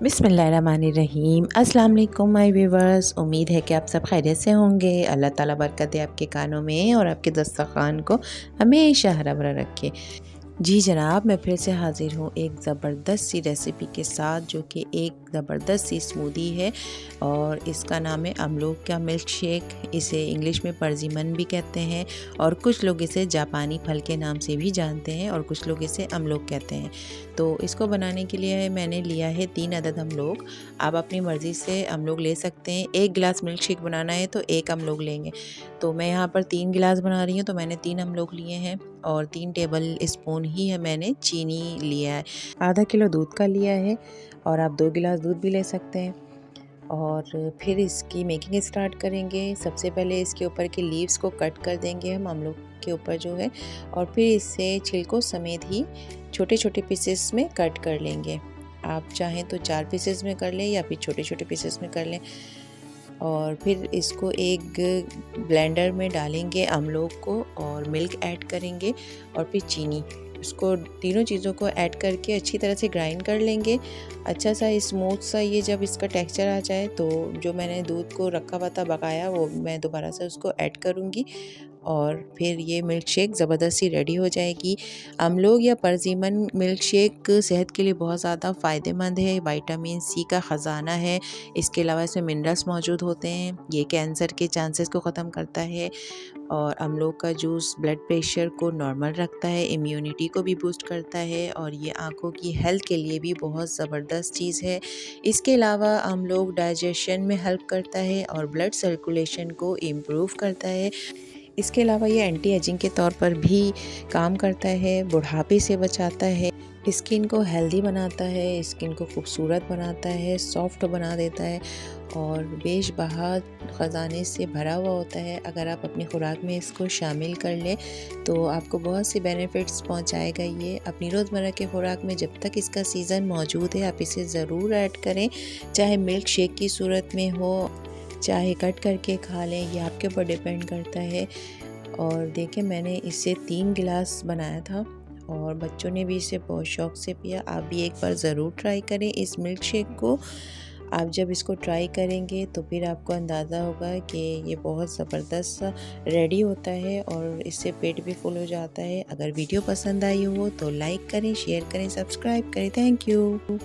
बिस्मिल्लाहिर्रहमानिर्रहीम। अस्सलाम वालेकुम माय व्यूवर्स। उम्मीद है कि आप सब खैरियत से होंगे। अल्लाह ताला बरकत दे आपके कानों में और आपके दस्तरखान को हमेशा हरा भरा रखे। जी जनाब, मैं फिर से हाज़िर हूँ एक ज़बरदस्त सी रेसिपी के साथ, जो कि एक ज़बरदस्त सी स्मूदी है और इसका नाम है अमलोक का मिल्क शेक। इसे इंग्लिश में परजिमन भी कहते हैं और कुछ लोग इसे जापानी फल के नाम से भी जानते हैं और कुछ लोग इसे अमलोक कहते हैं। तो इसको बनाने के लिए मैंने लिया है 3 अदद अमलोक। आप अपनी मर्ज़ी से अमलोक ले सकते हैं। 1 गिलास मिल्क शेक बनाना है तो 1 अमलोक लेंगे। तो मैं यहाँ पर 3 गिलास बना रही हूँ, तो मैंने 3 अमलोक लिए हैं और 3 टेबल स्पून ही है मैंने चीनी लिया है। आधा किलो दूध का लिया है और आप 2 गिलास दूध भी ले सकते हैं। और फिर इसकी मेकिंग स्टार्ट करेंगे। सबसे पहले इसके ऊपर के लीव्स को कट कर देंगे हम अमलोक के ऊपर जो है, और फिर इसे छिलकों समेत ही छोटे छोटे पीसेस में कट कर लेंगे। आप चाहें तो 4 पीसेस में कर लें या फिर छोटे छोटे पीसेस में कर लें। और फिर इसको एक ब्लेंडर में डालेंगे अमलोक को और मिल्क ऐड करेंगे और फिर चीनी। इसको तीनों चीज़ों को ऐड करके अच्छी तरह से ग्राइंड कर लेंगे। अच्छा सा स्मूथ सा ये जब इसका टेक्सचर आ जाए, तो जो मैंने दूध को रखा हुआ था बकाया, वो मैं दोबारा से उसको ऐड करूँगी और फिर ये मिल्क शेक ज़बरदस्ती रेडी हो जाएगी। अमलोक या परजिमन मिल्क शेक सेहत के लिए बहुत ज़्यादा फ़ायदेमंद है। विटामिन सी का ख़जाना है। इसके अलावा इसमें मिनरल्स मौजूद होते हैं। ये कैंसर के चांसेस को ख़त्म करता है और अमलोक का जूस ब्लड प्रेशर को नॉर्मल रखता है, इम्यूनिटी को भी बूस्ट करता है और ये आँखों की हेल्थ के लिए भी बहुत ज़बरदस्त चीज़ है। इसके अलावा अमलोक डाइजेशन में हेल्प करता है और ब्लड सर्कुलेशन को इम्प्रूव करता है। इसके अलावा ये एंटी एजिंग के तौर पर भी काम करता है, बुढ़ापे से बचाता है, स्किन को हेल्दी बनाता है, स्किन को खूबसूरत बनाता है, सॉफ्ट बना देता है और बेशबहा ख़जाने से भरा हुआ होता है। अगर आप अपनी खुराक में इसको शामिल कर लें तो आपको बहुत से बेनिफिट्स पहुंचाएगा। ये अपनी रोज़मर्रा की खुराक में जब तक इसका सीज़न मौजूद है आप इसे ज़रूर ऐड करें, चाहे मिल्क शेक की सूरत में हो, चाहे कट करके खा लें, ये आपके ऊपर डिपेंड करता है। और देखिए, मैंने इससे 3 गिलास बनाया था और बच्चों ने भी इसे बहुत शौक़ से पिया। आप भी एक बार ज़रूर ट्राई करें इस मिल्क शेक को। आप जब इसको ट्राई करेंगे तो फिर आपको अंदाज़ा होगा कि ये बहुत ज़बरदस्त रेडी होता है और इससे पेट भी फुल हो जाता है। अगर वीडियो पसंद आई हो तो लाइक करें, शेयर करें, सब्सक्राइब करें। Thank you.